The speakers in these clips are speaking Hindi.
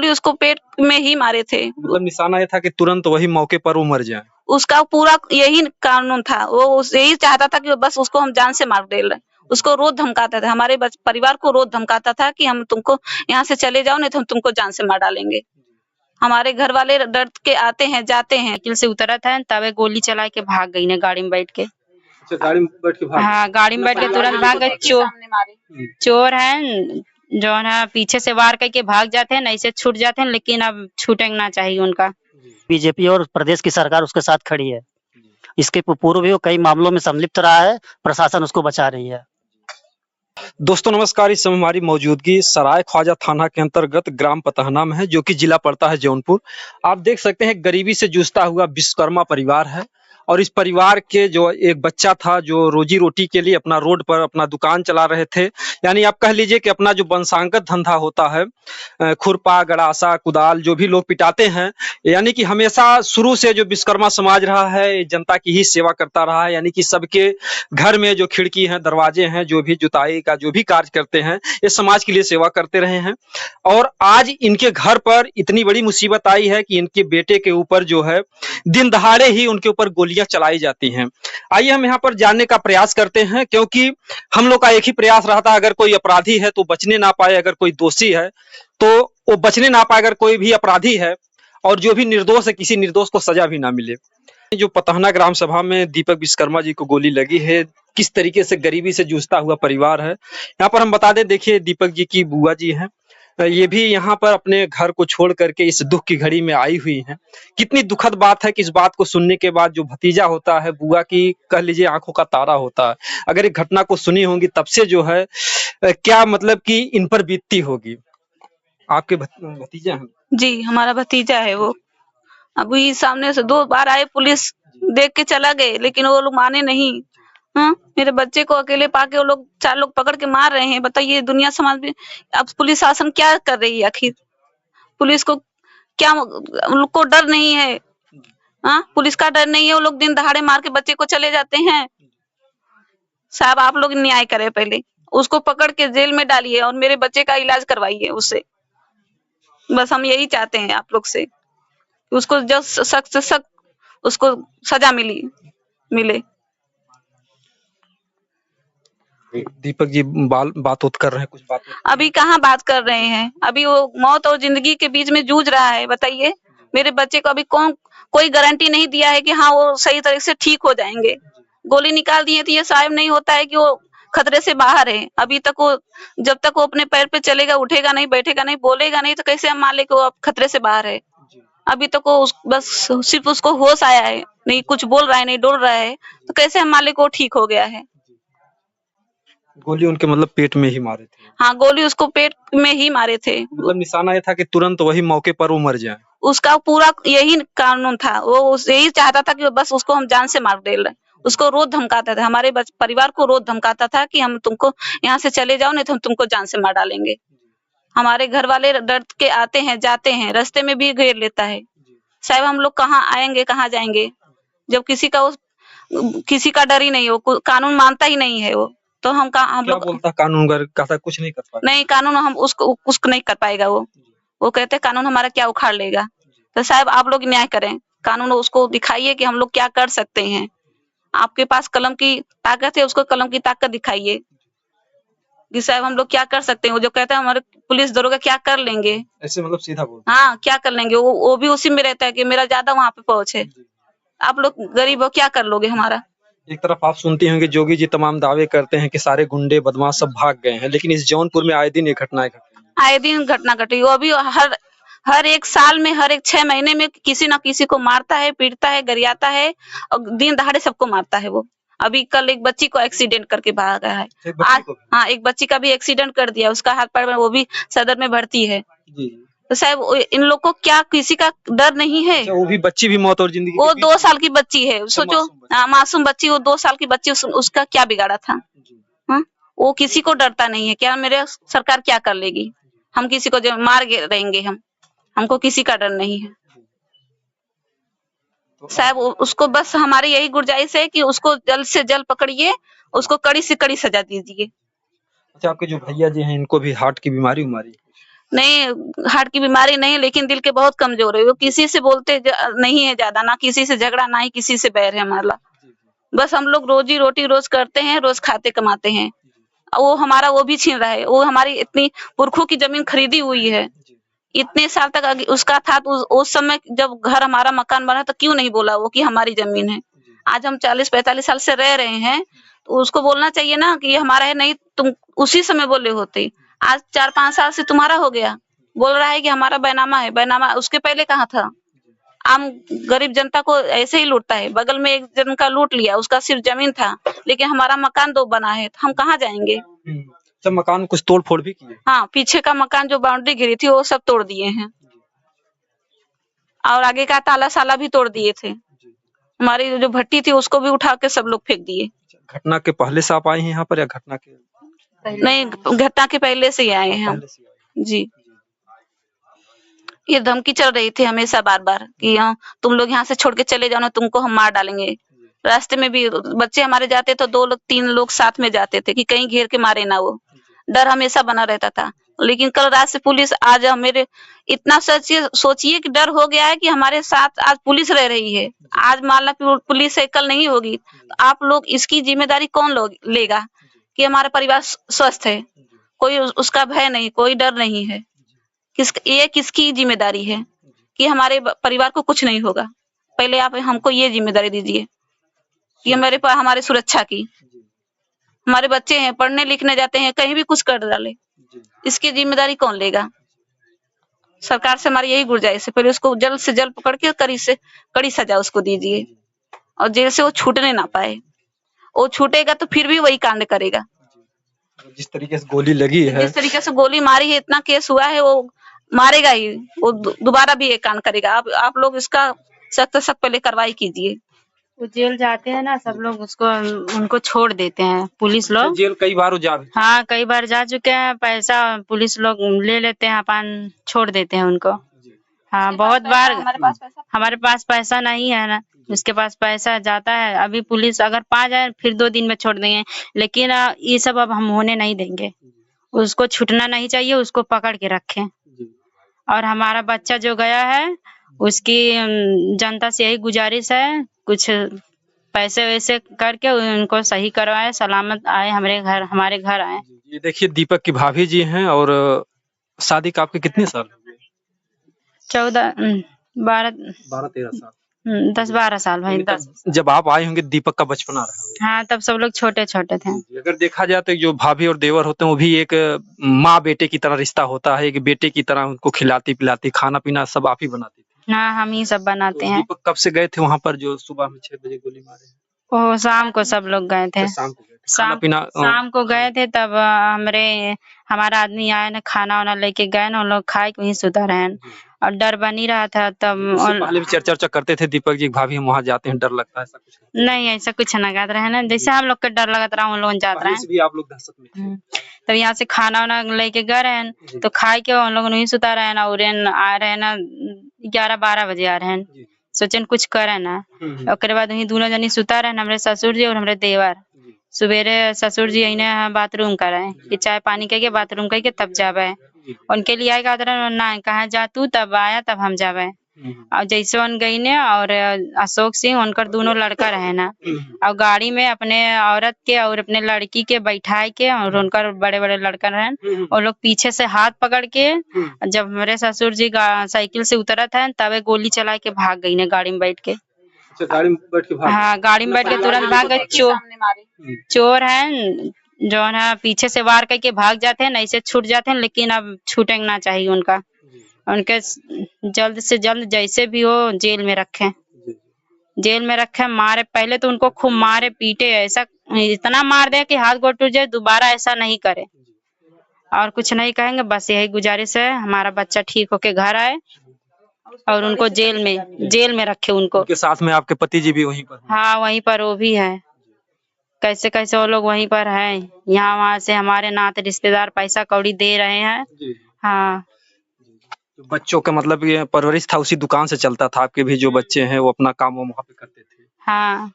गोली उसको पेट में ही मारे थे। मतलब निशाना ये था कि तुरंत वही मौके पर वो मर जाए। उसका पूरा यही कानून था, वो यही चाहता था कि बस उसको हम जान से मार दे। उसको रोज धमकाता था, हमारे परिवार को रोज धमकाता था कि हम तुमको यहाँ से चले जाओ नहीं तो हम तुमको जान से मार डालेंगे। हमारे घर वाले डर के आते हैं जाते हैं। साइकिल से उतरा था तब गोली चला के भाग गई ने गाड़ी में बैठ के। अच्छा, गाड़ी में बैठ के भाग? हाँ, गाड़ी में बैठ के तुरंत भाग गए। चोर है जो है पीछे से वार करके भाग जाते हैं, नहीं से छूट जाते हैं, लेकिन अब छूटेंगे ना चाहिए उनका। बीजेपी और प्रदेश की सरकार उसके साथ खड़ी है। इसके पूर्व भी वो कई मामलों में संलिप्त रहा है, प्रशासन उसको बचा रही है। दोस्तों नमस्कार, इस समय हमारी मौजूदगी सराय ख्वाजा थाना के अंतर्गत ग्राम पतहना में है, जो कि जिला पड़ता है जौनपुर। आप देख सकते हैं गरीबी से जूझता हुआ विश्वकर्मा परिवार है और इस परिवार के जो एक बच्चा था जो रोजी रोटी के लिए अपना रोड पर अपना दुकान चला रहे थे, यानी आप कह लीजिए कि अपना जो वंशागत धंधा होता है, खुरपा गड़ासा कुदाल जो भी लोग पिटाते हैं, यानी कि हमेशा शुरू से जो विश्वकर्मा समाज रहा है जनता की ही सेवा करता रहा है। यानी कि सबके घर में जो खिड़की हैं दरवाजे हैं, जो भी जुताई का जो भी कार्य करते हैं, ये समाज के लिए सेवा करते रहे हैं। और आज इनके घर पर इतनी बड़ी मुसीबत आई है कि इनके बेटे के ऊपर जो है दिन दहाड़े ही उनके ऊपर गोलियां चलाई जाती हैं। आइए हम यहाँ पर जानने का प्रयास करते हैं, क्योंकि हम लोग का एक ही प्रयास रहता है, अगर कोई अपराधी है तो बचने ना पाए, अगर कोई दोषी है तो वो बचने ना पाए, अगर कोई भी अपराधी है और जो भी निर्दोष है किसी निर्दोष को सजा भी ना मिले। जो पतहना ग्राम सभा में दीपक विश्वकर्मा जी को गोली लगी है, किस तरीके से गरीबी से जूझता हुआ परिवार है। यहाँ पर हम बता दें, देखिए दीपक जी की बुआ जी हैं, ये भी यहाँ पर अपने घर को छोड़ करके इस दुख की घड़ी में आई हुई हैं। कितनी दुखद बात है कि इस बात को सुनने के बाद जो भतीजा होता है, बुआ की कह लीजिए आंखों का तारा होता है, अगर एक घटना को सुनी होंगी तब से जो है क्या मतलब कि इन पर बीतती होगी। आपके भतीजा हैं? जी, हमारा भतीजा है वो। अभी सामने से 2 बार आए, पुलिस देख के चला गए, लेकिन वो लोग माने नहीं। हाँ, मेरे बच्चे को अकेले पाके वो लोग 4 लोग पकड़ के मार रहे हैं। बताइए दुनिया समाज में अब पुलिस शासन क्या कर रही है आखिर? पुलिस को क्या, उन लोग को डर नहीं है? हाँ, पुलिस का डर नहीं है, वो लोग दिन दहाड़े मार के बच्चे को चले जाते हैं। साहब आप लोग न्याय करें, पहले उसको पकड़ के जेल में डालिए और मेरे बच्चे का इलाज करवाइए उससे। बस हम यही चाहते हैं आप लोग से, उसको जो सख्त से सख्त उसको सजा मिले। दीपक जी बात कर रहे हैं, कुछ बात अभी कहाँ बात कर रहे हैं? अभी वो मौत और जिंदगी के बीच में जूझ रहा है। बताइए मेरे बच्चे को अभी कोई गारंटी नहीं दिया है कि हाँ वो सही तरह से ठीक हो जाएंगे। गोली निकाल दिए तो ये साबित नहीं होता है कि वो खतरे से बाहर है। अभी तक वो, जब तक वो अपने पैर पे चलेगा, उठेगा नहीं, बैठेगा नहीं, बोलेगा नहीं, तो कैसे हम मान ले कि वो अब खतरे से बाहर है? अभी तक वो बस सिर्फ उसको होश आया है, नहीं कुछ बोल रहा है, नहीं डोल रहा है, तो कैसे हम मान ले कि वो ठीक हो गया है? गोली उनके मतलब पेट में ही मारे थे? हाँ, गोली उसको पेट में ही मारे थे। मतलब निशाना ये था कि तुरंत वही मौके पर वो मर जाए। उसका पूरा यही कानून था, वो यही चाहता था कि बस उसको हम जान से मार दे। उसको रोज धमकाता था, हमारे परिवार को रोज धमकाता था कि हम तुमको यहाँ से चले जाओ नहीं तो हम तुमको जान से मार डालेंगे। हमारे घर वाले डर के आते हैं जाते हैं, रास्ते में भी घेर लेता है। साहब हम लोग कहाँ आएंगे, कहाँ जाएंगे, जब किसी का डर ही नहीं हो, कानून मानता ही नहीं है वो, तो हम लोग बोलता कानून कहता कुछ नहीं कर पाएगा। नहीं, कानून हम उसको नहीं कर पाएगा। वो कहते कानून हमारा क्या उखाड़ लेगा। तो साहब आप लोग न्याय करें, कानून उसको दिखाइए कि हम लोग क्या कर सकते हैं। आपके पास कलम की ताकत है, उसको कलम की ताकत दिखाइए कि साहब हम लोग क्या कर सकते हैं। वो जो कहता है हमारे पुलिस दरोगा क्या कर लेंगे, ऐसे मतलब सीधा बोल। हाँ क्या कर लेंगे, वो भी उसी में रहता है कि मेरा ज्यादा वहां पे पहुंच है। आप लोग गरीब हो, क्या कर लोगे हमारा? एक तरफ आप सुनती होंगे जोगी जी तमाम दावे करते हैं कि सारे गुंडे बदमाश सब भाग गए हैं, लेकिन इस जौनपुर में आए दिन ये घटनाएं आए दिन घटना घटी। वो अभी हर एक साल में, हर एक 6 महीने में किसी ना किसी को मारता है, पीटता है, गरियाता है और दिन दहाड़े सबको मारता है। वो अभी कल एक बच्ची को एक्सीडेंट करके भागा है। हाँ, एक बच्ची का भी एक्सीडेंट कर दिया, उसका हाथ पैर में, वो भी सदर में भर्ती है। तो साहब इन लोग को क्या किसी का डर नहीं है? वो भी बच्ची भी मौत और जिंदगी, वो 2 साल की बच्ची है, सोचो मासूम बच्ची, वो 2 साल की बच्ची, उसका क्या बिगाड़ा था? वो किसी को डरता नहीं है। क्या मेरे सरकार क्या कर लेगी? हम किसी को मार देंगे, हमको किसी का डर नहीं है। साहब उसको बस हमारी यही गुजारिश है कि उसको जल्द से जल्द पकड़िए, उसको कड़ी से कड़ी सजा दीजिए। अच्छा, आपके जो भैया जी हैं इनको भी हार्ट की बीमारी नहीं हार्ट की बीमारी नहीं, लेकिन दिल के बहुत कमजोर है। वो किसी से बोलते नहीं है ज्यादा, ना किसी से झगड़ा, ना ही किसी से बैर है हमारा। बस हम लोग रोजी रोटी रोज करते हैं, रोज खाते कमाते हैं। वो हमारा वो भी छीन रहा है। वो हमारी इतनी पुरखों की जमीन खरीदी हुई है, इतने साल तक उसका था। तो उस समय जब घर हमारा मकान बना तो क्यों नहीं बोला वो कि हमारी जमीन है। आज हम 40-45 साल से रह रहे हैं, तो उसको बोलना चाहिए ना कि ये हमारा है। नहीं, तुम उसी समय बोले होते। आज 4-5 साल से तुम्हारा हो गया, बोल रहा है कि हमारा बैनामा है। बैनामा उसके पहले कहाँ था? आम गरीब जनता को ऐसे ही लूटता है। बगल में एक जन का लूट लिया, उसका सिर्फ जमीन था, लेकिन हमारा मकान 2 बना है, तो हम कहाँ जाएंगे? जब मकान में कुछ तोड़ फोड़ भी किए? हाँ, पीछे का मकान जो बाउंड्री घिरी थी वो सब तोड़ दिए हैं, और आगे का ताला साला भी तोड़ दिए थे। हमारी जो भट्टी थी उसको भी उठा के सब लोग फेंक दिए। घटना के पहले से आप आए हैं यहाँ पर या घटना के? नहीं, घटना के पहले से ही आए हैं हम। जी, ये धमकी चल रही थी हमेशा बार-बार कि तुम लोग यहाँ से छोड़ के चले जाओ ना, तुमको हम मार डालेंगे। रास्ते में भी बच्चे हमारे जाते तो 2 लोग 3 लोग साथ में जाते थे कि कहीं घेर के मारे ना वो। डर हमेशा बना रहता था। लेकिन कल रात से पुलिस आज मेरे इतना सोचिए कि डर हो गया है कि हमारे साथ आज पुलिस रह रही है। आज मान लो पुलिस है, कल नहीं होगी, तो आप लोग इसकी जिम्मेदारी कौन लेगा कि हमारा परिवार स्वस्थ है? कोई उसका भय नहीं, कोई डर नहीं है। ये किसकी जिम्मेदारी है कि हमारे परिवार को कुछ नहीं होगा? पहले आप हमको ये जिम्मेदारी दीजिए कि हमारे सुरक्षा की। हमारे बच्चे हैं, पढ़ने लिखने जाते हैं, कहीं भी कुछ कर डाले, इसकी जिम्मेदारी कौन लेगा? सरकार से हमारी यही गुजारिश है, पहले उसको जल्द से जल्द पकड़ के कड़ी सजा उसको दीजिए, और जेल से वो छूटने ना पाए। वो छूटेगा तो फिर भी वही कांड करेगा। जिस तरीके से गोली लगी है, जिस तरीके से गोली मारी है, इतना केस हुआ है, वो मारेगा ही। वो दोबारा भी ये कांड करेगा। आप लोग इसका सख्त से सख्त पहले कार्रवाई कीजिए। वो जेल जाते हैं ना, सब लोग उनको छोड़ देते हैं, पुलिस लोग। जेल कई बार जा? हाँ, कई बार जा चुके हैं। पैसा पुलिस लोग ले लेते हैं, अपन छोड़ देते हैं उनको। हाँ, बहुत बार। हमारे पास पैसा नहीं है ना, उसके पास पैसा जाता है। अभी पुलिस अगर पा जाए फिर 2 दिन में छोड़ देंगे, लेकिन ये सब अब हम होने नहीं देंगे। उसको छूटना नहीं चाहिए, उसको पकड़ के रखें। और हमारा बच्चा जो गया है, उसकी जनता से यही गुजारिश है, कुछ पैसे वैसे करके उनको सही करवाए, सलामत आए हमारे घर आए। ये देखिए दीपक की भाभी जी हैं, और शादी का आपके कितने साल? 12-13 साल। 10-12 साल भाई। 10। जब आप आए होंगे दीपक का बचपना रहा। हाँ, तब सब लोग छोटे छोटे थे। अगर देखा जाए तो जो भाभी और देवर होते हैं वो भी एक माँ बेटे की तरह रिश्ता होता है, एक बेटे की तरह उनको खिलाती पिलाती, खाना पीना सब आप ही बनाती थी। हाँ, हम ही सब बनाते हैं। दीपक कब से गए थे वहाँ पर जो सुबह में 6 बजे गोली मारे? वो शाम को सब लोग गए थे। शाम को गए थे, तब हमारा आदमी आया ना, खाना वाना लेके गए ना, उन लोग खाए वहीं सुता रहे, और डर बनी रहा था। तब पहले भी चर्चा करते थे दीपक जी भाभी हम वहाँ जाते हैं, डर लगता है, ऐसा कुछ नहीं? ऐसा कुछ न कहते रहे ना, जैसे हम लोग का डर लगता रहा, उन लोग जाते रहे। आप लोग दहशत में थे। तब यहाँ से खाना वाना लेके गए रहे, तो खाए के उन लोग नहीं सुता रहे ना, और आ रहे ना 11-12 बजे आ रहे हैं, सोचन कुछ करे ना। उसके बाद वही दोनों जनी सुता रहे, हमारे ससुर जी और हमारे देवर। सुबेरे ससुर जी इन्हें बाथरूम कराए कि चाय पानी करके बाथरूम करके तब जावे। उनके लिए आएगा ना, कहाँ जा तू, तब आया तब हम जावे। और जैसे उन गई ने, और अशोक सिंह उनकर दोनों लड़का रहे ना, और गाड़ी में अपने औरत के और अपने लड़की के बैठाए के, और उनकर बड़े बड़े लड़का रहे, और लोग पीछे से हाथ पकड़ के, जब हमारे ससुर जी साइकिल से उतरत है, तब गोली चला के भाग गई ने गाड़ी में बैठ के। गाड़ी में बैठ के भाग? हाँ, गाड़ी में बैठ के तुरंत भाग गए। चोर है जो है, पीछे से वार करके भाग जाते हैं, नहीं से छूट जाते हैं, लेकिन अब छूटना चाहिए उनका। उनके जल्द से जल्द जैसे भी हो जेल में रखें, जेल में रखें। मारे पहले तो उनको खूब मारे पीटे, ऐसा इतना मार दे कि हाथ गोड़ टूट जाए, दोबारा ऐसा नहीं करे। और कुछ नहीं कहेंगे, बस यही गुजारिश है, हमारा बच्चा ठीक होके घर आए, और उनको जेल में रखे। उनको के साथ में आपके पति जी भी वहीं पर? हाँ, वहीं पर वो भी है। कैसे कैसे वो लोग वहीं पर हैं, यहाँ वहाँ से हमारे नाते रिश्तेदार पैसा कौड़ी दे रहे हैं। हाँ, बच्चों का मतलब ये परवरिश था उसी दुकान से चलता था, आपके भी जो बच्चे हैं वो अपना काम वहाँ पे करते थे? हाँ,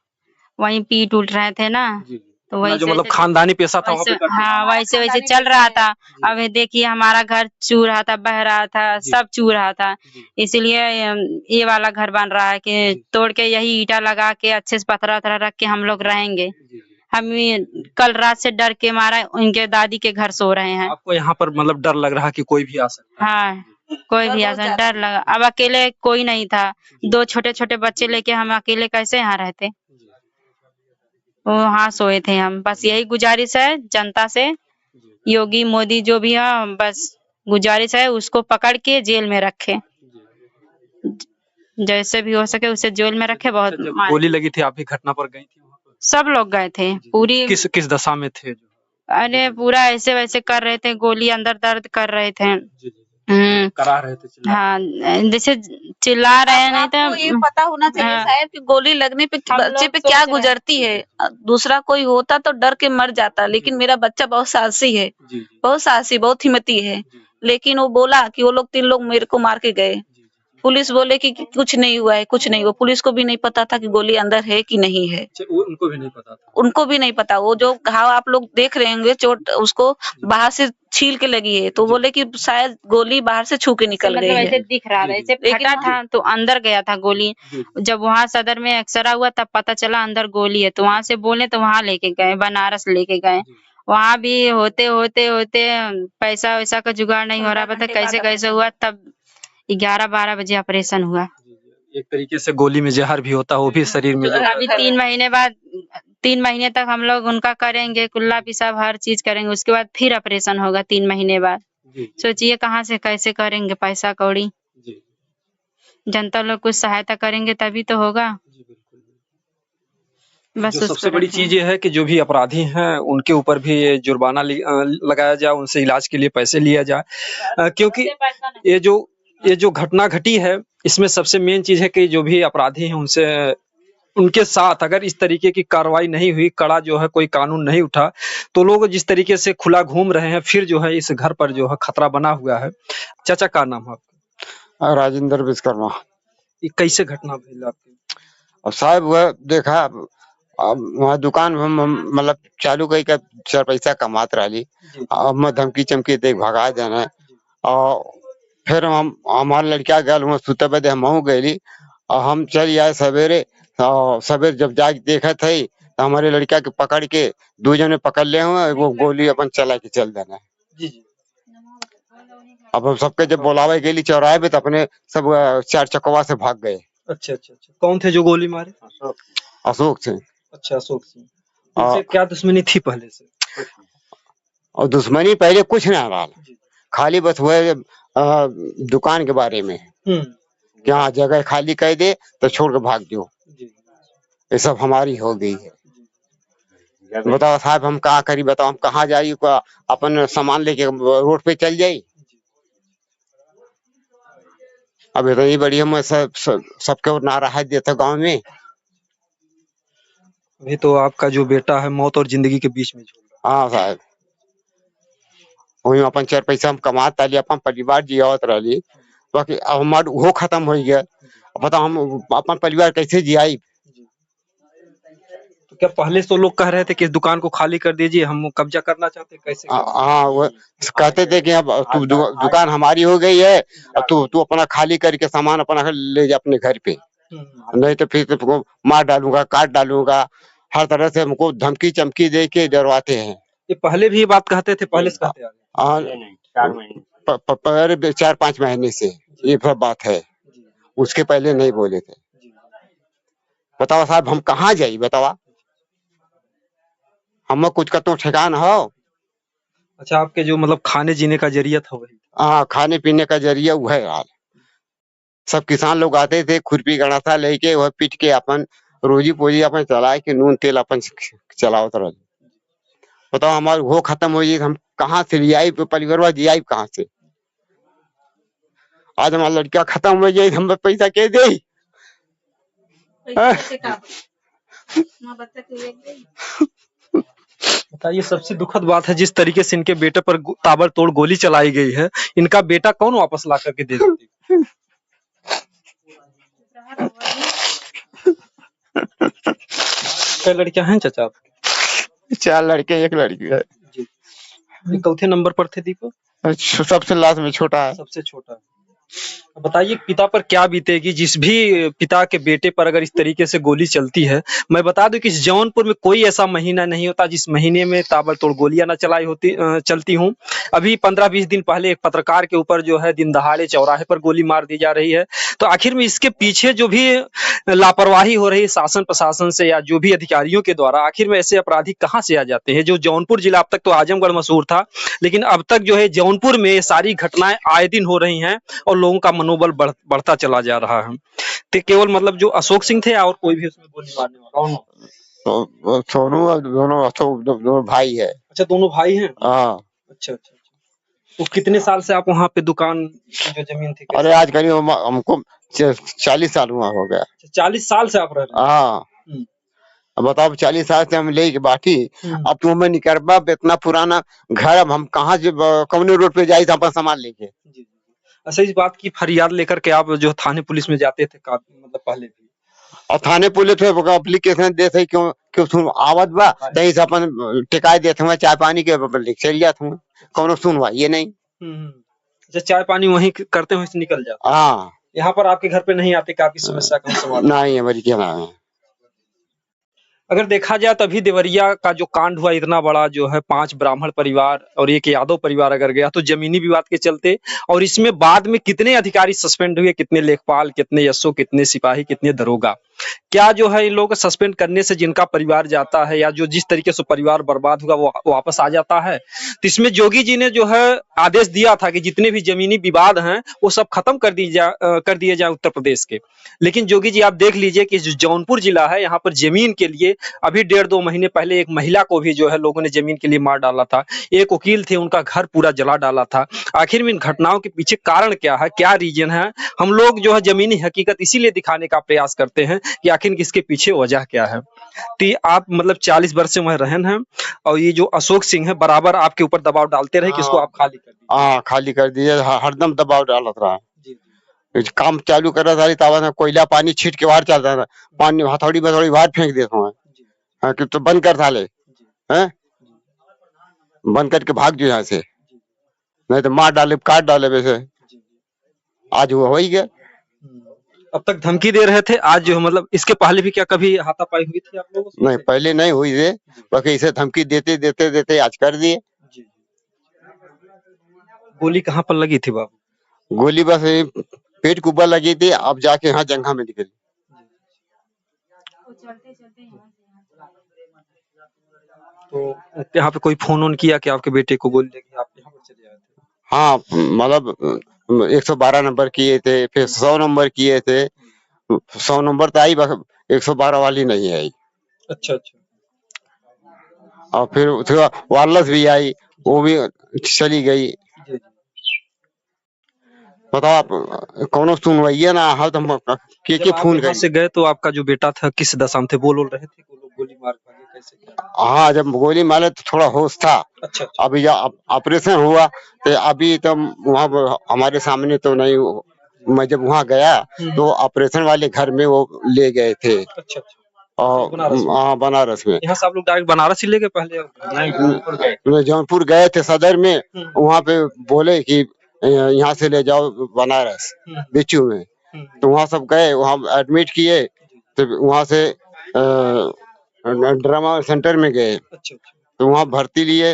वहीं पीट उठ रहे थे ना, तो अपना वही जो से मतलब वैसे खानदानी पेशा था वहाँ वैसे पे करते थे। हाँ वैसे वैसे चल रहा था। अब ये देखिए हमारा घर चू रहा था, बह रहा था, जी। सब चू रहा था। जी। इसीलिए ये वाला घर बन रहा है कि जी। तोड़ के यही ईटा लगा के अच्छे से पतरा वतरा रख के हम लोग रहेंगे। जी। हम ये कल रात से डर के मारा उनके दादी के घर सो रहे हैं। आपको यहाँ पर मतलब डर लग रहा है कि कोई भी आ सकता है। हाँ कोई भी ऐसा डर लगा। अब अकेले कोई नहीं था, 2 छोटे-छोटे बच्चे लेके हम अकेले कैसे यहाँ रहते? वो वहाँ सोए थे हम। बस यही गुजारिश है जनता से, योगी मोदी जो भी है, बस गुजारिश है उसको पकड़ के जेल में रखे। जैसे भी हो सके उसे जेल में रखे। बहुत जब मारे। गोली लगी थी आप भी घटना पर गई थी वहाँ पर? सब लोग गए थे पूरी। किस किस दशा में थे? अरे पूरा ऐसे वैसे कर रहे थे, गोली अंदर दर्द कर रहे थे। करा रहे थे चिल्ला? हाँ जैसे चिल्ला रहे हैं नहीं आपको ये तो पता होना चाहिए हाँ। साहब कि गोली लगने पे हम बच्चे लोग पे सोच क्या रहे हैं। गुजरती है। दूसरा कोई होता तो डर के मर जाता, लेकिन मेरा बच्चा बहुत साहसी है, बहुत साहसी, बहुत हिम्मती है। लेकिन वो बोला कि वो लोग 3 लोग मेरे को मार के गए। पुलिस बोले कि कुछ नहीं हुआ है, कुछ नहीं हुआ। पुलिस को भी नहीं पता था कि गोली अंदर है कि नहीं है। उनको भी नहीं पता था? उनको भी नहीं पता। वो जो घाव आप लोग देख रहे होंगे, चोट उसको बाहर से छील के लगी है, तो बोले कि शायद गोली बाहर से छू के निकल मतलब गई है। ऐसे दिख रहा था, ऐसे लेकिन फटा था तो अंदर गया था गोली। जब वहाँ सदर में एक्सरा हुआ तब पता चला अंदर गोली है, तो वहाँ से बोले तो वहाँ लेके गए, बनारस लेके गए। वहाँ भी होते होते होते पैसा वैसा का जुगाड़ नहीं हो रहा, पता कैसे कैसे हुआ। तब 11-12 बजे ऑपरेशन हुआ। एक तरीके से गोली में जहर भी होता है, वो भी शरीर में जो अभी 3 महीने बाद 3 महीने तक हम लोग उनका करेंगे, कुल्ला पिसाब हर चीज करेंगे। उसके बाद फिर ऑपरेशन होगा 3 महीने बाद। सोचिए कहाँ से कैसे करेंगे पैसा कौड़ी। जनता लोग कुछ सहायता करेंगे तभी तो होगा। बस जो सबसे बड़ी चीज ये है कि जो भी अपराधी हैं उनके ऊपर भी ये जुर्माना लगाया जाए, उनसे इलाज के लिए पैसे लिया जाए। क्योंकि ये जो घटना घटी है, इसमें सबसे मेन चीज है कि जो भी अपराधी हैं उनसे उनके साथ अगर इस तरीके की कार्रवाई नहीं हुई, कड़ा जो है कोई कानून नहीं उठा, तो लोग जिस तरीके से खुला घूम रहे हैं, फिर जो है इस घर पर जो है खतरा बना हुआ है। चाचा का नाम है आपका? राजेंद्र विश्वकर्मा। ये कैसे घटना भइल आपकी? अब साहब वह देखा अब वहाँ दुकान मतलब चालू कई का 4 पैसा कमात रही। अब मैं धमकी चमकी देख भगा जाना। और फिर हम हमार लड़का गल वहाँ सुते बदे हम गई और हम चल आए सवेरे। और सवेरे जब जाके देखा थे तो हमारे लड़का के पकड़ के 2 जने पकड़ ले हुए, वो गोली अपन चला के चल देना। अब हम सबके जब बुलावे गेली चौराहे पे तो अपने सब 4 चकवा से भाग गए। अच्छा। कौन थे जो गोली मारे? अशोक से। अच्छा, अशोक सिंह। उनसे क्या दुश्मनी थी पहले से? और दुश्मनी पहले कुछ ना रहा, खाली बस वह दुकान के बारे में कि हाँ जगह खाली कर दे तो छोड़ के भाग दो। ये सब हमारी हो गई है। बताओ साहब हम कहाँ करी, बताओ हम कहाँ जाई, अपन सामान लेके रोड पे चल जाई। अब इतनी बढ़िया मैं सबके नाराज देता गांव में। अभी तो आपका जो बेटा है मौत और जिंदगी के बीच में झूल रहा है। हाँ साहब, वही अपन 4 पैसा हम कमाता रही, अपन परिवार जियावत रही, बाकी अब हमार वो खत्म हो गया। बताओ हम अपन परिवार कैसे जियाई। तो क्या पहले तो लोग कह रहे थे कि इस दुकान को खाली कर दीजिए, हम कब्जा करना चाहते हैं, कैसे? हाँ वो कहते थे कि अब तू दुकान हमारी हो गई है, अब तू अपना खाली करके सामान अपना ले जा अपने घर पे, नहीं तो फिर तुमको मार डालूंगा, काट डालूंगा। हर तरह से हमको धमकी चमकी दे के डरवाते हैं। ये पहले भी ये बात कहते थे? पहले से कहते आ पहले 4-5 महीने से ये बात है, उसके पहले नहीं बोले थे। बताओ साहब हम कहाँ जाई, बतावा हम कुछ का तो ठिकान हो। अच्छा, आपके जो मतलब खाने जीने का जरिया था वही? हाँ, खाने पीने का जरिया वह हाल। सब किसान लोग आते थे खुरपी गणासा लेके, वह पीट के अपन रोजी पोजी अपन चलाए के नून तेल अपन चलावत रहे। बताओ हमारे वो खत्म हो जाए, हम कहाँ से लियाई परिवार जियाई कहाँ से। आज हमारा लड़का खत्म हो जाए, हम पैसा के दे। बताइए, सबसे दुखद बात है जिस तरीके से इनके बेटे पर ताबड़तोड़ गोली चलाई गई है, इनका बेटा कौन वापस ला करके दे देती? क्या लड़कियां हैं चाचा आपके? 4 लड़के 1 लड़की है। जी। ये चौथे नंबर पर थे दीपक? सबसे लास्ट में छोटा है। सबसे छोटा। अब बताइए पिता पर क्या बीतेगी, जिस भी पिता के बेटे पर अगर इस तरीके से गोली चलती है। मैं बता दूं कि इस जौनपुर में कोई ऐसा महीना नहीं होता जिस महीने में ताबड़तोड़ गोलियां न चलती हूं। अभी 15-20 दिन पहले एक पत्रकार के ऊपर जो है दिन दहाड़े चौराहे पर गोली मार दी जा रही है। तो आखिर में इसके पीछे जो भी लापरवाही हो रही है शासन प्रशासन से या जो भी अधिकारियों के द्वारा, आखिर में ऐसे अपराधी कहां से आ जाते हैं? जो जौनपुर जिला अब तक तो आजमगढ़ मशहूर था, लेकिन अब तक जो है जौनपुर में ये सारी घटनाएं आए दिन हो रही हैं और लोगों का मनोबल बढ़ता चला जा रहा है। तो केवल मतलब जो अशोक सिंह थे और कोई भी उसमें गोली मारने वाला? कौन? तो सोनू और दोनों भाई है। अच्छा, दोनों भाई हैं। हाँ। अच्छा अच्छा। तो कितने साल से आप वहाँ पे दुकान की जो जमीन थी? अरे आज करीब हमको 40 साल हुआ हो गया। 40 साल से आप रह रहे हैं? हाँ। अब बताओ 40 साल से हम ले के बाटी। अब तुम निकरबा इतना पुराना घर, अब हम कहाँ से कौन रोड पे जाए अपन सामान लेके? अच्छा, इस बात की फरियाद लेकर के आप जो थाने पुलिस में जाते थे मतलब पहले भी? और थाने पुलिस पे एप्लीकेशन देते क्यों सुन आवत बा तही से अपन टिकाए देते हुए चाय पानी के चल जाते हुए, कौन सुनवा ये नहीं। अच्छा, चाय पानी वहीं करते हुए निकल जाते? हाँ। यहाँ पर आपके घर पे नहीं आते? काफी समस्या का सवाल नहीं हमारी क्या नाम है। अगर देखा जाए तो अभी देवरिया का जो कांड हुआ इतना बड़ा, जो है 5 ब्राह्मण परिवार और 1 यादव परिवार अगर गया तो जमीनी विवाद के चलते, और इसमें बाद में कितने अधिकारी सस्पेंड हुए, कितने लेखपाल, कितने एसओ, कितने सिपाही, कितने दरोगा। क्या जो है इन लोगों को सस्पेंड करने से जिनका परिवार जाता है या जो जिस तरीके से परिवार बर्बाद हुआ वो वापस आ जाता है? तो इसमें जोगी जी ने जो है आदेश दिया था कि जितने भी जमीनी विवाद हैं वो सब खत्म कर दिए जाए उत्तर प्रदेश के। लेकिन जोगी जी आप देख लीजिए कि जो जौनपुर जिला है यहाँ पर जमीन के लिए अभी 1.5-2 महीने पहले एक महिला को भी जो है लोगों ने जमीन के लिए मार डाला था। एक वकील थे, उनका घर पूरा जला डाला था। आखिर में इन घटनाओं के पीछे कारण क्या है, क्या रीजन है? हम लोग जो है जमीनी हकीकत इसीलिए दिखाने का प्रयास करते हैं कि आखिर इसके पीछे वजह क्या है। तो आप मतलब 40 वर्ष से वह रहन हैं और ये जो अशोक सिंह है बराबर आपके ऊपर दबाव डालते रहे कि इसको आप खाली कर दीजिए। हाँ खाली कर दीजिए, हरदम दबाव डालत रहा। काम चालू कर रहा था, कोयला पानी छीट के बाहर चलता था, पानी हथौड़ी बथौड़ी बाहर फेंक देता हूँ। हाँ कि तो बंद कर थाले हैं, बंद करके भाग जो यहाँ से, नहीं तो मार डाले काट डाले। वैसे आज वो हो ही गया। अब तक धमकी दे रहे थे, आज जो मतलब इसके पहले भी क्या कभी हाथापाई हुई थी आप लोगों से? नहीं पहले नहीं हुई थी, बाकी इसे धमकी देते देते देते आज कर दिए। गोली कहाँ पर लगी थी बाबू? गोली बस पेट के ऊपर लगी थी, अब जाके यहाँ जंघा में निकली। तो यहाँ पे कोई फोन ऑन किया कि आपके बेटे को गोली लगी, आप यहाँ पर चले आए थे? हाँ मतलब 112 नंबर किए थे, फिर 100 नंबर किए थे। 100 नंबर तो आई, 112 वाली नहीं आई। अच्छा अच्छा। और फिर वायरलेस भी आई, वो भी चली गई। बताओ आप कौन सुनवाइए ना हाल तुम के फोन कर से गए तो आपका जो बेटा था किस दशा में थे? बोल रहे थे कि लोग गोली मार भागे, कैसे क्या? हाँ जब गोली मारे तो थोड़ा होश था। अच्छा। अभी जब ऑपरेशन हुआ तो अभी तो वहाँ हमारे सामने तो नहीं, मैं जब वहाँ गया तो ऑपरेशन वाले घर में वो ले गए थे। अच्छा। और हाँ बनारस में। यहाँ से आप लोग डायरेक्ट बनारस ही ले गए पहले? जौनपुर गए थे सदर में, वहाँ पे बोले कि यहाँ से ले जाओ बनारस बिच्छू में, तो वहाँ सब गए, वहाँ एडमिट किए, तो वहाँ से ड्रामा सेंटर में गए। अच्छा। तो वहाँ भर्ती लिए,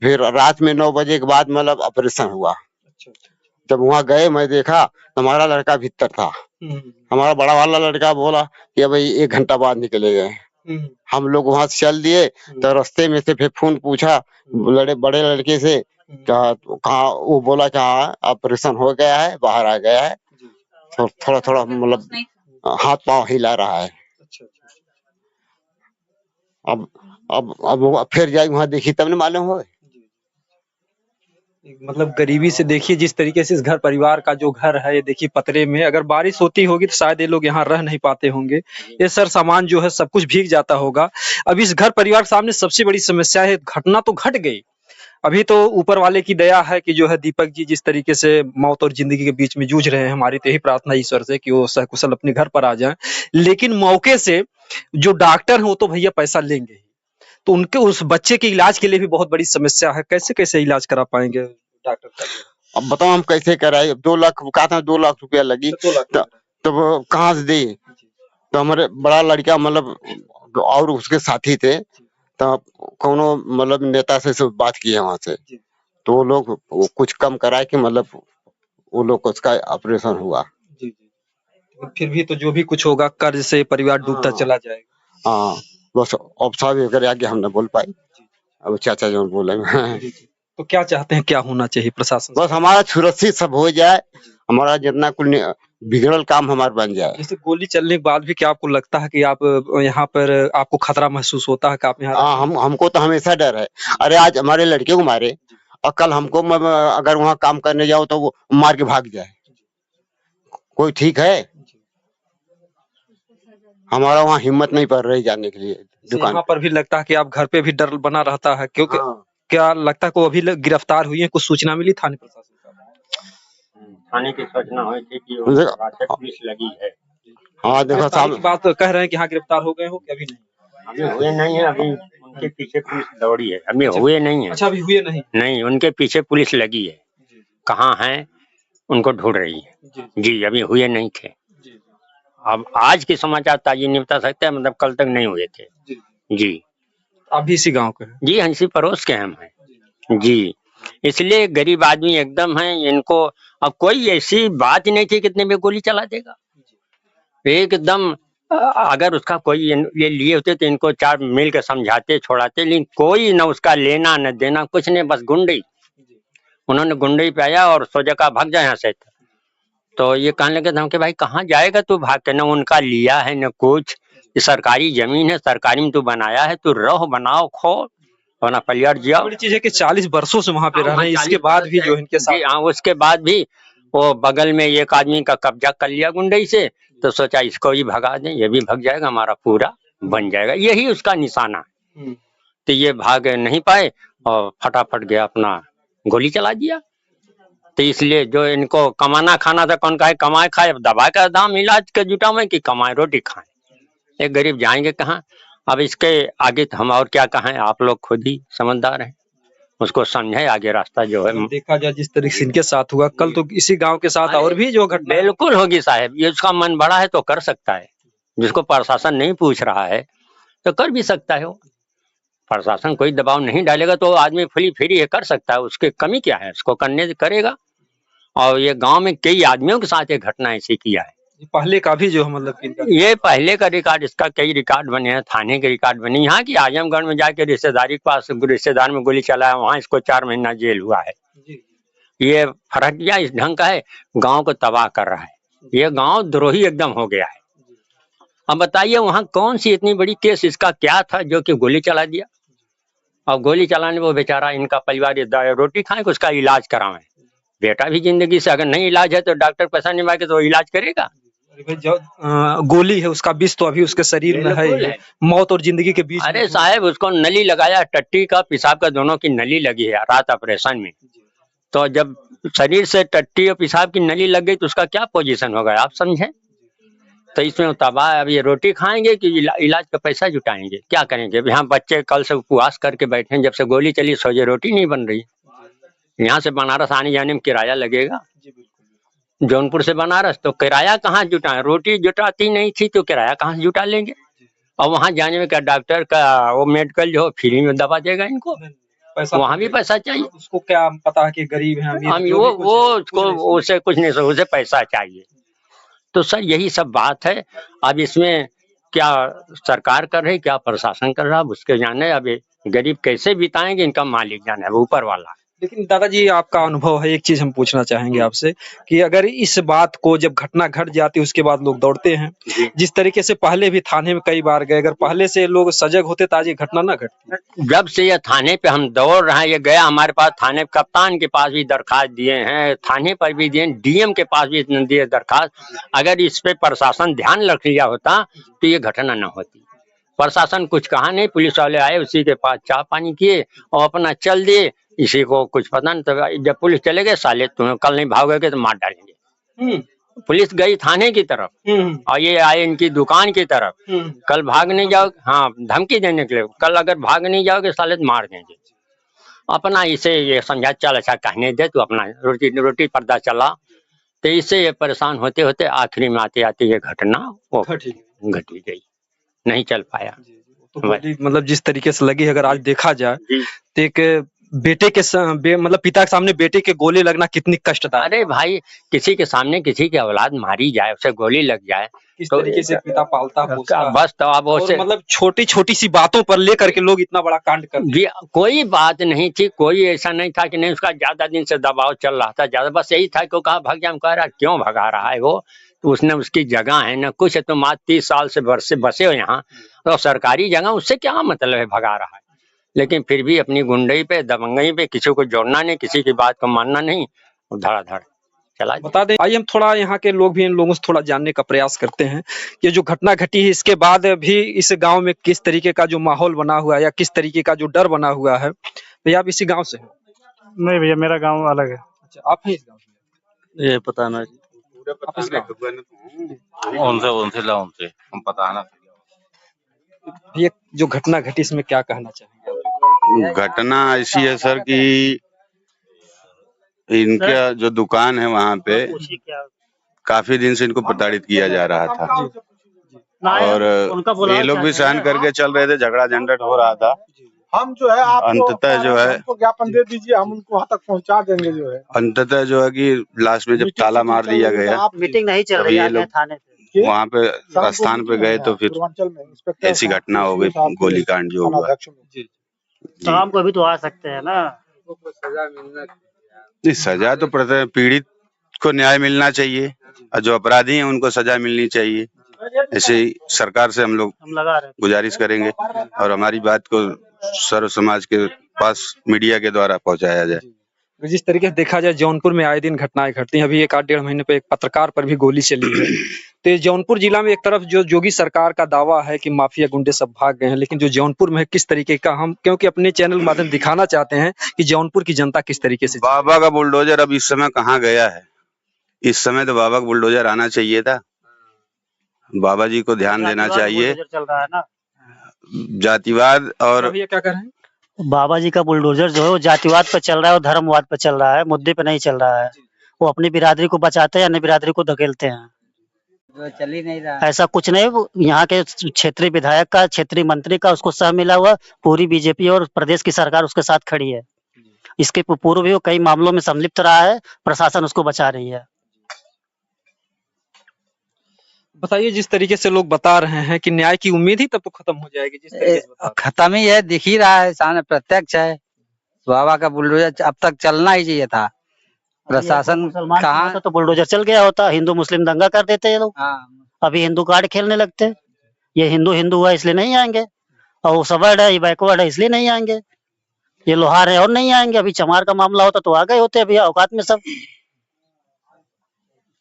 फिर रात में 9 बजे के बाद मतलब ऑपरेशन हुआ। अच्छा। जब वहाँ गए मैं देखा हमारा लड़का भीतर था। हमारा बड़ा वाला लड़का बोला कि भाई 1 घंटा बाद निकले गए। हम लोग वहाँ से चल दिए, तो रास्ते में से फिर फोन पूछा बड़े लड़के से, कहा वो बोला कि हाँ ऑपरेशन हो गया है, बाहर आ गया है, तो थोड़ा थोड़ा मतलब हाथ पांव हिला रहा है। अब फिर जाए वहाँ देखी तब न मालूम हो। मतलब गरीबी से देखिए जिस तरीके से इस घर परिवार का जो घर है, ये देखिए पतरे में, अगर बारिश होती होगी तो शायद ये लोग यहाँ रह नहीं पाते होंगे। ये सर सामान जो है सब कुछ भीग जाता होगा। अब इस घर परिवार के सामने सबसे बड़ी समस्या है, घटना तो घट गई, अभी तो ऊपर वाले की दया है कि जो है दीपक जी जिस तरीके से मौत और जिंदगी के बीच में जूझ रहे हैं, हमारी तो यही प्रार्थना ईश्वर से कि वो सकुशल अपने घर पर आ जाएं। लेकिन मौके से जो डॉक्टर हैं वो तो भैया पैसा लेंगे ही, तो उनके उस बच्चे के इलाज के लिए भी बहुत बड़ी समस्या है, कैसे कैसे इलाज करा पाएंगे डॉक्टर साहब? अब बताओ हम कैसे कराए? 2 लाख कहा था, 2 लाख रुपया लगी। 2 लाख तो वो कहाँ से दे? तो हमारे बड़ा लड़का मतलब और उसके साथी थे, तो कोनो मतलब नेता से सब बात किए वहां से, तो वो लोग कुछ कम कराए कि मतलब वो लोग को उसका ऑपरेशन हुआ। जी जी। फिर भी तो जो भी कुछ होगा कर्ज से परिवार डूबता हाँ। चला जाएगा। हाँ, बस अफसर वगैरह आगे हम नहीं बोल पाए, अब चाचा जो बोलेंगे। जी, जी। तो क्या चाहते हैं, क्या होना चाहिए प्रशासन से? बस हमारा सुरक्षित सब हो जाए, हमारा जितना कुल बिगड़ल काम हमारा बन जाए। जैसे गोली चलने के बाद भी क्या आपको लगता है कि आप यहाँ पर आपको खतरा महसूस होता है कि आप यहाँ? हाँ, हमको तो हमेशा डर है। अरे आज हमारे लड़के को मारे और कल हमको अगर वहाँ काम करने जाओ तो वो मार के भाग जाए, कोई ठीक है? हमारा वहाँ हिम्मत नहीं पड़ रही जाने के लिए दुकान। यहाँ पर भी लगता है कि आप घर पे भी डर बना रहता है, क्योंकि क्या लगता है को अभी गिरफ्तार हुई है, कुछ सूचना मिली थाने प्रशासन का? थाने की सूचना हुई थी कि पुलिस लगी है। हाँ देखो साहब बात कह रहे हैं कि हाँ गिरफ्तार हो गए हो कि अभी नहीं? अभी हुए नहीं है, अभी उनके पीछे पुलिस दौड़ी है, अभी हुए नहीं है। अच्छा, अभी हुए नहीं? नहीं, उनके पीछे पुलिस लगी है, कहाँ है उनको ढूंढ रही है। जी, अभी हुए नहीं थे। अब आज के समाचार ताजी नहीं बता सकते, मतलब कल तक नहीं हुए थे। जी, आप भी इसी गांव के हैं? जी, इसी पड़ोस के हम हैं। जी, इसलिए गरीब आदमी एकदम है, इनको अब कोई ऐसी बात नहीं थी कितने में गोली चला देगा एकदम। अगर उसका कोई ये लिए होते तो इनको 4 मिल के समझाते छोड़ाते, लेकिन कोई न उसका लेना न देना, कुछ नहीं, बस गुंडई। उन्होंने गुंडई पे आया और सोचा का भाग जाए यहाँ से। तो ये कहने लगे थे कि भाई कहाँ जाएगा तू भाग के, न उनका लिया है न कुछ, ये सरकारी जमीन है, सरकारी में तू बनाया है, तू रहो बनाओ खो वरना पलियार जाओ। बड़ी चीज है कि 40 वर्षों से वहाँ पे रह रहे हैं, इसके बाद भी जो इनके साथ। हाँ, उसके बाद भी वो बगल में एक आदमी का कब्जा कर लिया गुंडई से, तो सोचा इसको ही भगा दें, ये भी भाग जाएगा, हमारा पूरा बन जाएगा, यही उसका निशाना है। तो ये भाग नहीं पाए और फटाफट गया अपना गोली चला दिया। तो इसलिए जो इनको कमाना खाना था, कौन कहे कमाए खाए, अब दवा का दाम इलाज के जुटावे कि कमाए रोटी खाएं, एक गरीब जाएंगे कहाँ? अब इसके आगे तो हम और क्या कहें, आप लोग खुद ही समझदार हैं, उसको समझे आगे रास्ता जो है। देखा जाए जिस तरीके से इनके साथ हुआ, कल तो इसी गांव के साथ और भी जो घटना बिल्कुल होगी साहब, ये उसका मन बड़ा है तो कर सकता है, जिसको प्रशासन नहीं पूछ रहा है तो कर भी सकता है। वो प्रशासन कोई दबाव नहीं डालेगा तो आदमी फ्री फ्री है, कर सकता है, उसके कमी क्या है, उसको करने करेगा। और ये गांव में कई आदमियों के साथ ये घटना ऐसी किया है, पहले का भी जो मतलब ये पहले का रिकॉर्ड, इसका कई रिकॉर्ड बने हैं, थाने के रिकॉर्ड बने। यहाँ की आजमगढ़ में जाके रिश्तेदारी के पास रिश्तेदार में गोली चलाया, वहाँ इसको 4 महीना जेल हुआ है। ये फर्क क्या इस ढंग का है, गांव को तबाह कर रहा है, ये गांव द्रोही एकदम हो गया है। अब बताइए वहाँ कौन सी इतनी बड़ी केस इसका क्या था जो कि गोली चला दिया। और गोली चलाने वो बेचारा, इनका परिवार रोटी खाए, उसका इलाज करावे, बेटा भी जिंदगी से अगर नहीं इलाज है तो डॉक्टर पैसा नहीं मांगे तो इलाज करेगा। जो गोली है उसका विष तो अभी उसके शरीर में है, मौत और जिंदगी के बीच। अरे साहब उसको नली लगाया, टट्टी का पेशाब का दोनों की नली लगी है रात ऑपरेशन में। तो जब शरीर से टट्टी और पेशाब की नली लग गई तो उसका क्या पोजीशन होगा आप समझे। तो इसमें तबाह, अब ये रोटी खाएंगे कि इलाज का पैसा जुटाएंगे, क्या करेंगे। यहाँ बच्चे कल से उपवास करके बैठे, जब से गोली चली सोचे रोटी नहीं बन रही। यहाँ से बनारस आने जाने में किराया लगेगा, जौनपुर से बनारस, तो किराया कहाँ जुटाए, रोटी जुटाती नहीं थी तो किराया कहाँ से जुटा लेंगे। और वहाँ जाने में क्या डॉक्टर का वो मेडिकल जो फ्री में दवा देगा इनको, वहाँ भी पैसा चाहिए। उसको क्या पता है कि गरीब है हम वो उसको उसे कुछ नहीं, उसे पैसा चाहिए। तो सर यही सब बात है। अब इसमें क्या सरकार कर रही, क्या प्रशासन कर रहा, उसके जाने। अब गरीब कैसे बिताएंगे इनका मालिक जाने, ऊपर वाला। लेकिन दादाजी आपका अनुभव है, एक चीज हम पूछना चाहेंगे आपसे कि अगर इस बात को जब घटना घट जाती है उसके बाद लोग दौड़ते हैं, जिस तरीके से पहले भी थाने में कई बार गए, अगर पहले से लोग सजग होते तो आज ये घटना ना घटती। जब से ये थाने पे हम दौड़ रहे हैं, ये गया हमारे पास थाने कप्तान के पास भी दरखास्त दिए हैं, थाने पर भी दिए, डीएम के पास भी दिए दरखास्त। अगर इस पे प्रशासन ध्यान रख लिया होता तो ये घटना न होती। प्रशासन कुछ कहा नहीं, पुलिस वाले आए उसी के पास चाय पानी किए और अपना चल दिए, इसी को कुछ पता नहीं। तो जब पुलिस चले गए, साले तुम्हें कल नहीं भागोगे तो मार डालेंगे। पुलिस गई थाने की तरफ और ये आए इनकी दुकान की तरफ। कल भाग नहीं जाओ, हाँ धमकी देने के लिए, कल अगर भाग नहीं जाओगे साले तो मार देंगे। अपना इसे ये समझा, चल अच्छा कहने दे, तू अपना रोटी रोटी पर्दा चला। तो इससे ये परेशान होते होते आखिरी में आते आते ये घटना वो घटी गई, नहीं चल पाया। तो गोली मतलब जिस तरीके से लगी, अगर आज देखा जाए तो एक बेटे के मतलब पिता के सामने बेटे के गोली लगना कितनी कष्टदायक। अरे भाई, किसी के सामने किसी की औलाद मारी जाए, उसे गोली लग जाए, किस तो तरीके से पिता पालता पोसता, बस तो अब और मतलब छोटी छोटी सी बातों पर लेकर के लोग इतना बड़ा कांड कर। कोई बात नहीं थी, कोई ऐसा नहीं था कि नहीं उसका ज्यादा दिन से दबाव चल रहा था, ज्यादा बस यही था कि वो कहा भाग जा, हम कह रहा क्यों भगा रहा है वो, तो उसने उसकी जगह है ना कुछ, तो मात्र 30 साल से बसे हो यहाँ, तो सरकारी जगह, उससे क्या मतलब है भगा रहा है। लेकिन फिर भी अपनी गुंडई पे दबंगई पे किसी को जोड़ना नहीं, किसी की बात को मानना नहीं, धड़ाधड़ चला। बता दें, आइए हम थोड़ा यहाँ के लोग भी इन लोगों से थोड़ा जानने का प्रयास करते हैं कि जो घटना घटी है इसके बाद भी इस गांव में किस तरीके का जो माहौल बना हुआ है या किस तरीके का जो डर बना हुआ है। भैया आप इसी गांव से हैं? नहीं भैया, मेरा गांव अलग है। अच्छा, आप हैं इस गांव से? ये पता ना जी, आप इस गांव उनसे हम पता ना। ये जो घटना घटी इसमें क्या कहना चाहेंगे? घटना ऐसी है सर कि इनका जो दुकान है वहाँ पे काफी दिन से इनको प्रताड़ित किया जा रहा था, और ये लोग भी सहन करके चल रहे थे, झगड़ा झंझट हो रहा था। हम जो है आप अंततः जो है ज्ञापन दे दीजिए, हम उनको वहाँ तक पहुँचा देंगे। जो है अंततः जो है कि लास्ट में जब ताला मार दिया गया, मीटिंग नहीं चल रही है थाने पे, वहाँ पे स्थान पे गए तो फिर ऐसी घटना हो गई, गोलीकांड जो हुआ। शाम को भी तो आ सकते हैं ना। सजा तो पीड़ित को न्याय मिलना चाहिए और जो अपराधी हैं उनको सजा मिलनी चाहिए। ऐसे ही सरकार से हम लोग गुजारिश करेंगे और हमारी बात को सर्व समाज के पास मीडिया के द्वारा पहुंचाया जाए। जिस तरीके से देखा जाए जौनपुर में आए दिन घटनाएं घटती हैं, अभी एक 8-1.5 महीने पे एक पत्रकार पर भी गोली चली है। तो जौनपुर जिला में एक तरफ जो योगी सरकार का दावा है कि माफिया गुंडे सब भाग गए हैं, लेकिन जो जौनपुर में है किस तरीके का, हम क्योंकि अपने चैनल के माध्यम दिखाना चाहते हैं कि जौनपुर की जनता किस तरीके से। बाबा का बुलडोजर अब इस समय कहाँ गया है? इस समय तो बाबा का बुलडोजर आना चाहिए था, बाबा जी को ध्यान देना चाहिए। चल रहा है ना जातिवाद, और भैया क्या कर रहे हैं? बाबा जी का बुलडोजर जो है वो जातिवाद पे चल रहा है और धर्मवाद पे चल रहा है, मुद्दे पे नहीं चल रहा है। वो अपनी बिरादरी को बचाते हैं, अन्य बिरादरी को धकेलते हैं। जो चल ही नहीं रहा, ऐसा कुछ नहीं, यहाँ के क्षेत्रीय विधायक का, क्षेत्रीय मंत्री का उसको सह मिला हुआ, पूरी बीजेपी और प्रदेश की सरकार उसके साथ खड़ी है। इसके पूर्व भी वो कई मामलों में संलिप्त रहा है, प्रशासन उसको बचा रही है। बताइए, जिस तरीके से लोग बता रहे हैं कि न्याय की उम्मीद ही तब तो खत्म हो जाएगी, जिस तरीके से बता खत्म ही है, दिख ही रहा है, सामने प्रत्यक्ष है। बाबा का बुलडोजर अब तक चलना ही चाहिए था। प्रशासन कहाँ तो बुलडोजर चल गया होता, हिंदू मुस्लिम दंगा कर देते ये लोग। अभी हिंदू कार्ड खेलने लगते, ये हिंदू हिंदू हुआ इसलिए नहीं आएंगे, और वो सबर्ड है, ये बैकवर्ड है इसलिए नहीं आएंगे, ये लोहार है और नहीं आएंगे। अभी चमार का मामला होता तो आ गए होते अभी औकात में सब।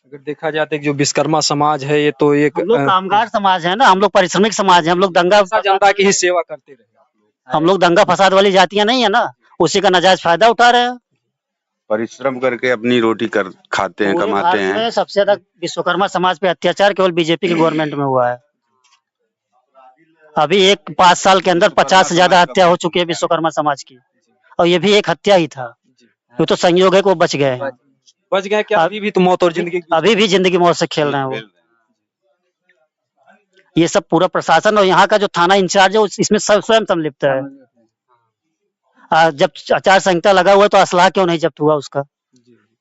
अगर देखा जाए तो जो विश्वकर्मा समाज है, ये तो एक हम लोग कामगार समाज है ना, हम लोग परिश्रमिक समाज है, हम लोग दंगा जनता की ही सेवा करते रहे। हम लोग दंगा फसाद वाली जातियां नहीं है ना, उसी का नाजायज फायदा उठा रहे हैं। परिश्रम करके अपनी रोटी खाते हैं, कमाते हैं। सबसे ज्यादा विश्वकर्मा समाज पे अत्याचार केवल बीजेपी की गवर्नमेंट में हुआ है। अभी 5 साल के अंदर 50 से ज्यादा हत्या हो चुकी है विश्वकर्मा समाज की, और ये भी एक हत्या ही था। ये तो संयोग है कि वो बच गए हैं। बच गए क्या? अभी भी तो मौत और जिंदगी, अभी भी जिंदगी मौत से खेल रहे हैं वो। ये सब पूरा प्रशासन और यहाँ का जो थाना इंचार्ज है इसमें स्वयं संलिप्त है। जब आचार संहिता लगा हुआ है तो असलाह क्यों नहीं जब्त हुआ उसका?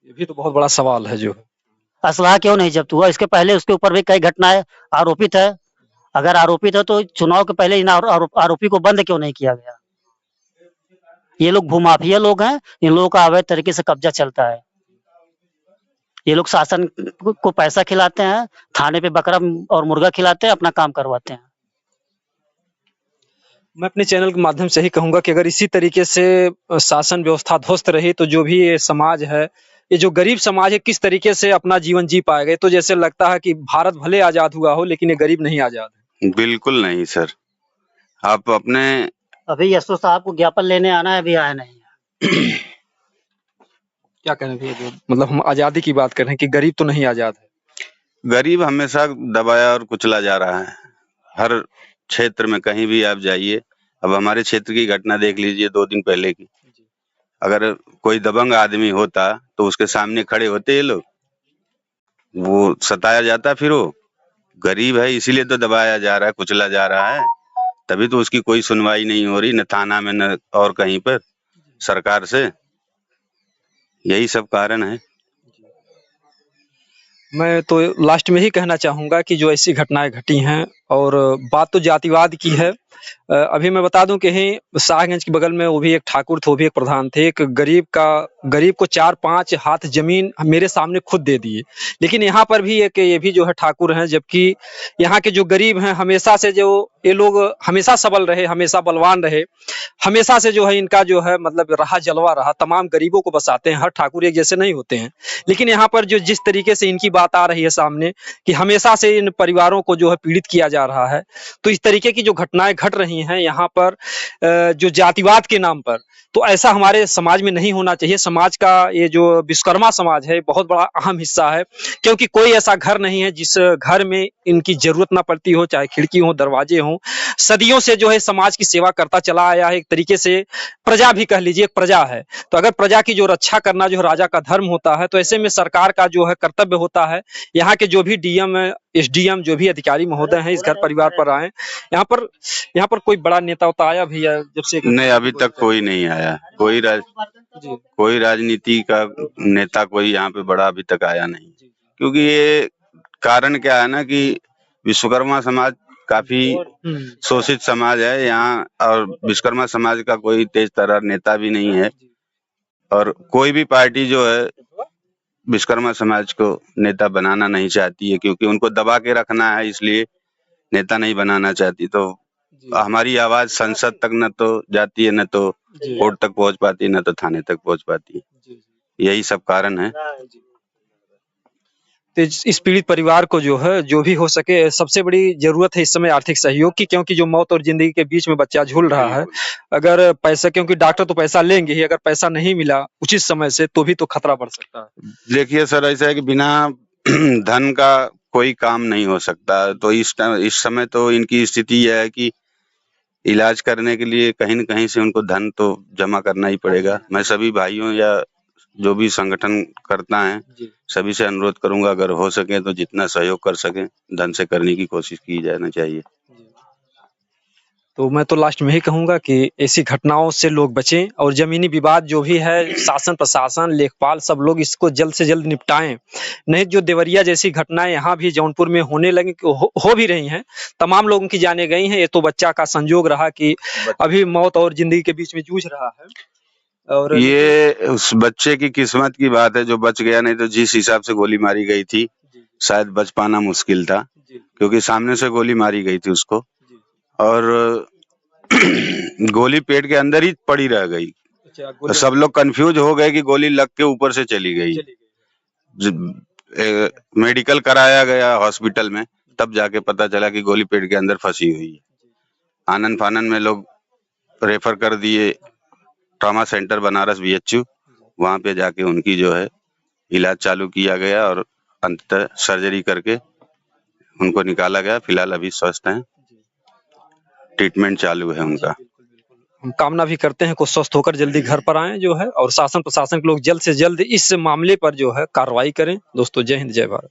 ये भी तो बहुत बड़ा सवाल है। जो असलाह क्यों नहीं जब्त हुआ? इसके पहले उसके ऊपर भी कई घटनाएं आरोपित है। अगर आरोपित है तो चुनाव के पहले इन आरोपी को बंद क्यों नहीं किया गया? ये लोग भूमाफिया लोग हैं, इन लोगों का अवैध तरीके से कब्जा चलता है। ये लोग शासन को पैसा खिलाते हैं, थाने पे बकरा और मुर्गा खिलाते हैं, अपना काम करवाते हैं। मैं अपने चैनल के माध्यम से ही कहूंगा कि अगर इसी तरीके से शासन व्यवस्था ध्वस्त रही तो जो भी ये समाज है, ये जो गरीब समाज है, किस तरीके से अपना जीवन जी पाएगा? तो जैसे लगता है कि भारत भले आजाद हुआ हो लेकिन ये गरीब नहीं आजाद है। बिल्कुल नहीं सर। आप अपने अभी यशो साहब को ज्ञापन लेने आना है, अभी आया नहीं है। क्या करें भैया, जो मतलब हम आजादी की बात कर रहे हैं कि गरीब तो नहीं आजाद है। गरीब हमेशा दबाया और कुचला जा रहा है, हर क्षेत्र में कहीं भी आप जाइए। अब हमारे क्षेत्र की घटना देख लीजिए 2 दिन पहले की। अगर कोई दबंग आदमी होता तो उसके सामने खड़े होते ये लोग, वो सताया जाता, फिर वो गरीब है इसीलिए तो दबाया जा रहा है, कुचला जा रहा है, तभी तो उसकी कोई सुनवाई नहीं हो रही, न थाना में न और कहीं पर सरकार से। यही सब कारण है। मैं तो लास्ट में ही कहना चाहूँगा कि जो ऐसी घटनाएं घटी हैं, और बात तो जातिवाद की है। अभी मैं बता दूं कि यहीं शाहगंज के बगल में वो भी एक ठाकुर थे, वो भी एक प्रधान थे। एक गरीब को 4-5 हाथ जमीन मेरे सामने खुद दे दिए। लेकिन यहाँ पर भी ये भी जो है ठाकुर हैं, जबकि यहाँ के जो गरीब हैं हमेशा से जो ये लोग हमेशा सबल रहे, हमेशा बलवान रहे, हमेशा से जो है इनका जो है मतलब रहा जलवा रहा, तमाम गरीबों को बसाते हैं। हर ठाकुर एक जैसे नहीं होते हैं, लेकिन यहाँ पर जो जिस तरीके से इनकी बात आ रही है सामने कि हमेशा से इन परिवारों को जो है पीड़ित किया जा रहा है, तो इस तरीके की जो घटनाएं घट रही हैं यहाँ पर जो जातिवाद के नाम पर, तो ऐसा हमारे समाज में नहीं होना चाहिए। समाज का ये जो विश्वकर्मा समाज है बहुत बड़ा अहम हिस्सा है, क्योंकि कोई ऐसा घर नहीं है जिस घर में इनकी जरूरत ना पड़ती हो, चाहे खिड़की हो, दरवाजे हों। सदियों से जो है समाज की सेवा करता चला आया है। एक तरीके से प्रजा भी कह लीजिए, एक प्रजा है, तो अगर प्रजा की जो रक्षा करना जो राजा का धर्म होता है, तो ऐसे में सरकार का जो है कर्तव्य होता है। यहाँ के जो भी डीएम, एसडीएम, जो भी अधिकारी महोदय हैं इस घर परिवार पर आए। यहाँ पर कोई बड़ा नेता होता आया भैया जब से? नहीं, अभी तक कोई नहीं आया। कोई राजनीति का नेता कोई यहाँ पे बड़ा अभी तक आया नहीं, क्योंकि ये कारण क्या है ना कि विश्वकर्मा समाज काफी शोषित समाज है यहाँ, और विश्वकर्मा समाज का कोई तेज तर्रार नेता भी नहीं है। और कोई भी पार्टी जो है विश्वकर्मा समाज को नेता बनाना नहीं चाहती है, क्योंकि उनको दबा के रखना है, इसलिए नेता नहीं बनाना चाहती। तो हमारी आवाज संसद तक न तो जाती है, न तो कोर्ट तक पहुंच पाती है, न तो थाने तक पहुंच पाती है। यही सब कारण है। तो इस पीड़ित परिवार को जो है जो भी हो सके, सबसे बड़ी जरूरत है इस समय आर्थिक सहयोग की, क्योंकि जो मौत और जिंदगी के बीच में बच्चा झूल रहा है। अगर पैसा, क्योंकि डॉक्टर तो पैसा लेंगे ही, अगर पैसा नहीं मिला उचित समय से तो भी तो खतरा बढ़ सकता है। देखिए सर, ऐसा है कि बिना धन का कोई काम नहीं हो सकता। तो इस समय तो इनकी स्थिति यह है कि इलाज करने के लिए कहीं न कहीं से उनको धन तो जमा करना ही पड़ेगा। मैं सभी भाइयों या जो भी संगठन करता है सभी से अनुरोध करूंगा, अगर हो सके तो जितना सहयोग कर सके धन से करने की कोशिश की जाना चाहिए। तो मैं तो लास्ट में ही कहूंगा कि ऐसी घटनाओं से लोग बचें, और जमीनी विवाद जो भी है शासन प्रशासन लेखपाल सब लोग इसको जल्द से जल्द निपटाएं। नहीं जो देवरिया जैसी घटनाएं यहाँ भी जौनपुर में होने लगी, हो भी रही हैं, तमाम लोगों की जाने गई हैं। ये तो बच्चा का संजोग रहा कि अभी मौत और जिंदगी के बीच में जूझ रहा है, और ये उस बच्चे की किस्मत की बात है जो बच गया, नहीं तो जिस हिसाब से गोली मारी गई थी शायद बच पाना मुश्किल था, क्योंकि सामने से गोली मारी गई थी उसको, और गोली पेट के अंदर ही पड़ी रह गई। तो सब लोग कंफ्यूज हो गए कि गोली लग के ऊपर से चली गई। मेडिकल कराया गया हॉस्पिटल में, तब जाके पता चला कि गोली पेट के अंदर फंसी हुई है। आनन फानन में लोग रेफर कर दिए ट्रॉमा सेंटर बनारस BHU, वहां पे जाके उनकी जो है इलाज चालू किया गया, और अंततः सर्जरी करके उनको निकाला गया। फिलहाल अभी स्वस्थ हैं, ट्रीटमेंट चालू है उनका। हम कामना भी करते हैं कि स्वस्थ होकर जल्दी घर पर आएं जो है, और शासन प्रशासन के लोग जल्द से जल्द इस मामले पर जो है कार्रवाई करें। दोस्तों, जय हिंद, जय भारत।